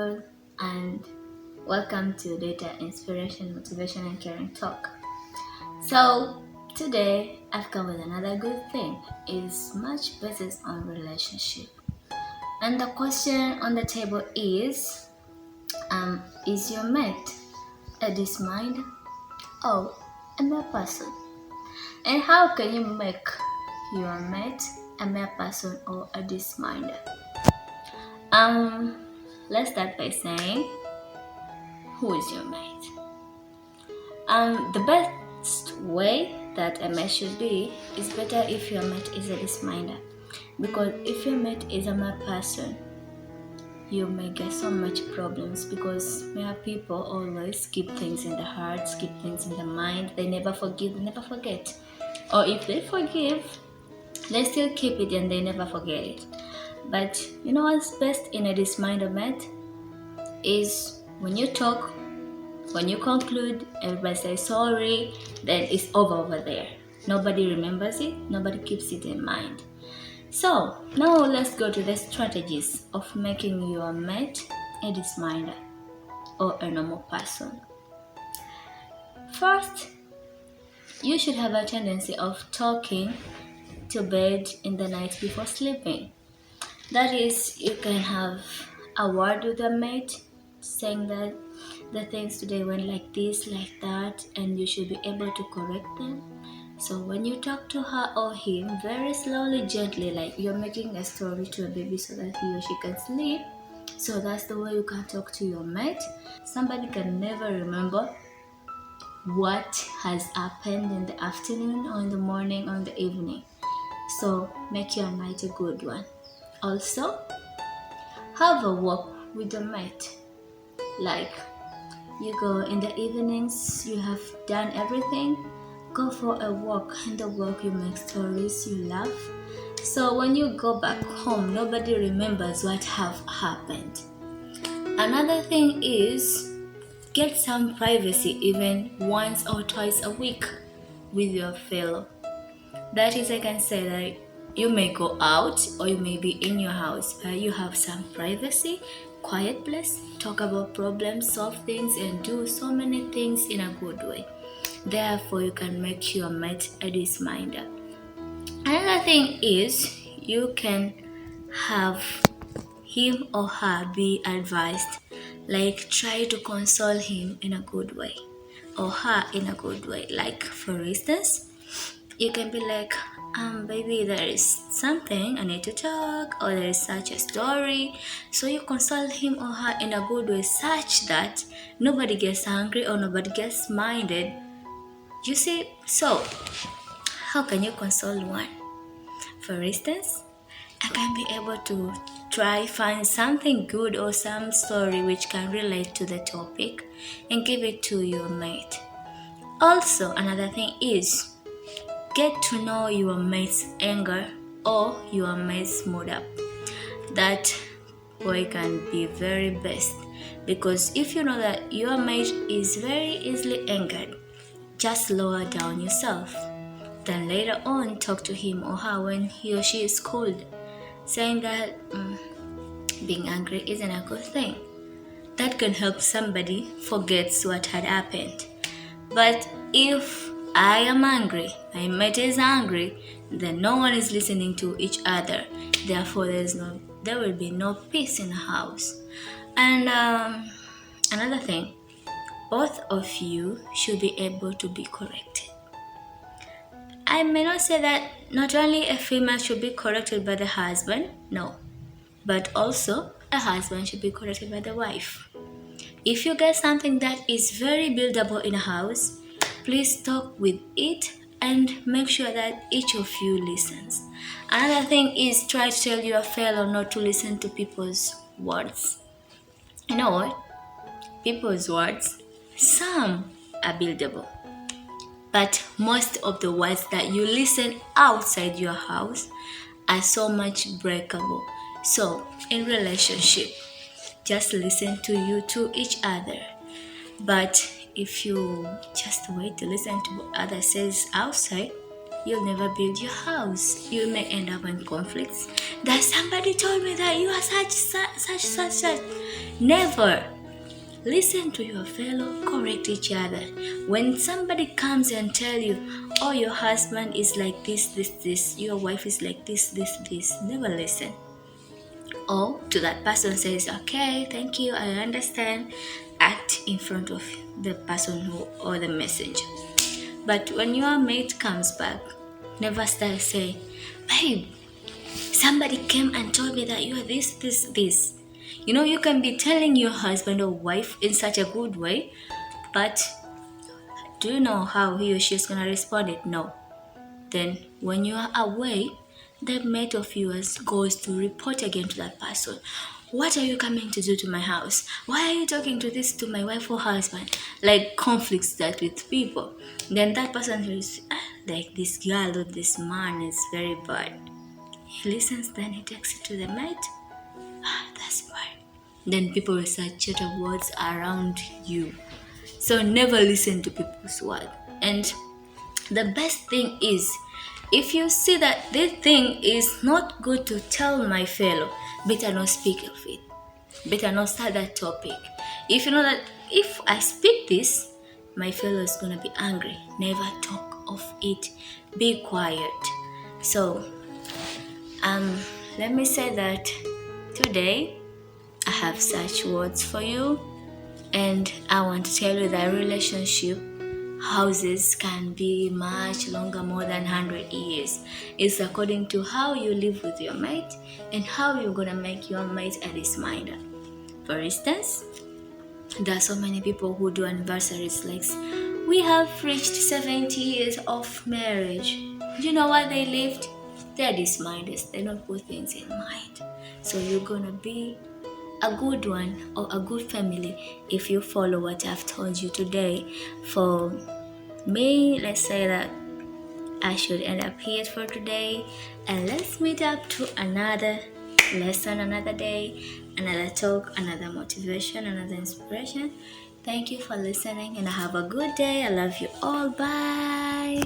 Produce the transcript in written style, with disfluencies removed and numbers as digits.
people, and welcome to Data Inspiration, Motivation, and Caring Talk. So, today I've come with another good thing. It's much based on relationship. And the question on the table is your mate a disminder or a mere person? And how can you make your mate a mere person or a disminder? Um, let's start by saying, who is your mate? The best way that a mate should be is better if your mate is a disminder, because if your mate is a mere person, you may get so much problems because mere people always keep things in the heart, keep things in the mind. They never forgive, they never forget. Or if they forgive, they still keep it and they never forget it. But you know what's best in a disminder mate is when you talk, when you conclude, everybody says sorry, then it's over there. Nobody remembers it, nobody keeps it in mind. So now let's go to the strategies of making your mate a disminder or a normal person. First, you should have a tendency of talking to bed in the night before sleeping. That is, you can have a word with a mate saying that the things today went like this, like that, and you should be able to correct them. So when you talk to her or him, very slowly, gently, like you're making a story to a baby so that he or she can sleep. So that's the way you can talk to your mate. Somebody can never remember what has happened in the afternoon or in the morning or in the evening. So make your night a good one. Also, have a walk with your mate. Like, you go in the evenings, you have done everything, go for a walk. In the walk, you make stories, you laugh. So when you go back home, nobody remembers what have happened. Another thing is get some privacy even once or twice a week with your fellow. That is, I can say that you may go out or you may be in your house, but you have some privacy, quiet place, talk about problems, solve things, and do so many things in a good way. Therefore, you can make your mate a disminder. Another thing is you can have him or her be advised, like try to console him in a good way or her in a good way. Like, for instance, you can be like, baby, there is something I need to talk, or there is such a story. So you consult him or her in a good way, such that nobody gets angry or nobody gets minded. You see, so how can you console one? For instance, I can be able to try find something good or some story which can relate to the topic and give it to your mate. Also, another thing is get to know your mate's anger or your mate's mood up. That way can be very best, because if you know that your mate is very easily angered, just lower down yourself. Then later on talk to him or her when he or she is cold, saying that being angry isn't a good thing. That can help somebody forget what had happened. But if I am angry, my mate is angry, then no one is listening to each other. Therefore, there will be no peace in the house. And another thing, both of you should be able to be corrected. I may not say that not only a female should be corrected by the husband, no, but also a husband should be corrected by the wife. If you get something that is very buildable in a house, please talk with it and make sure that each of you listens. Another thing is try to tell your fellow not to listen to people's words. You know what? People's words, some are buildable, but most of the words that you listen outside your house are so much breakable. So, in relationship, just listen to each other. But if you just wait to listen to what others says outside, you'll never build your house. You may end up in conflicts. That somebody told me that you are such. Never. Listen to your fellow, correct each other. When somebody comes and tell you, oh, your husband is like this, your wife is like this, never listen. Or to that person says, okay, thank you, I understand. Act in front of the person who or the messenger. But when your mate comes back, never start saying, babe, somebody came and told me that you are this. You can be telling your husband or wife in such a good way, but do you know how he or she is going to respond it? No. Then when you are away, that mate of yours goes to report again to that person. What are you coming to do to my house? Why are you talking to my wife or husband? Like conflicts that with people. Then that person says, like this girl or this man is very bad. He listens, then he takes it to the mate. That's bad. Then people will start chatter words around you. So never listen to people's words. And the best thing is, if you see that this thing is not good to tell my fellow, better not speak of it. Better not start that topic. If you know that if I speak this, my fellow is going to be angry. Never talk of it. Be quiet. So, let me say that today I have such words for you, and I want to tell you that relationship houses can be much longer, more than 100 years. It's according to how you live with your mate and how you're gonna make your mate a disminder. For instance, there are so many people who do anniversaries like, we have reached 70 years of marriage. Do you know what they lived? They're disminders. They don't put things in mind. So you're gonna be a good one or a good family if you follow what I've told you today. For me, let's say that I should end up here for today, and let's meet up to another lesson another day, another talk, another motivation, another inspiration. Thank you for listening, and have a good day. I love you all. Bye.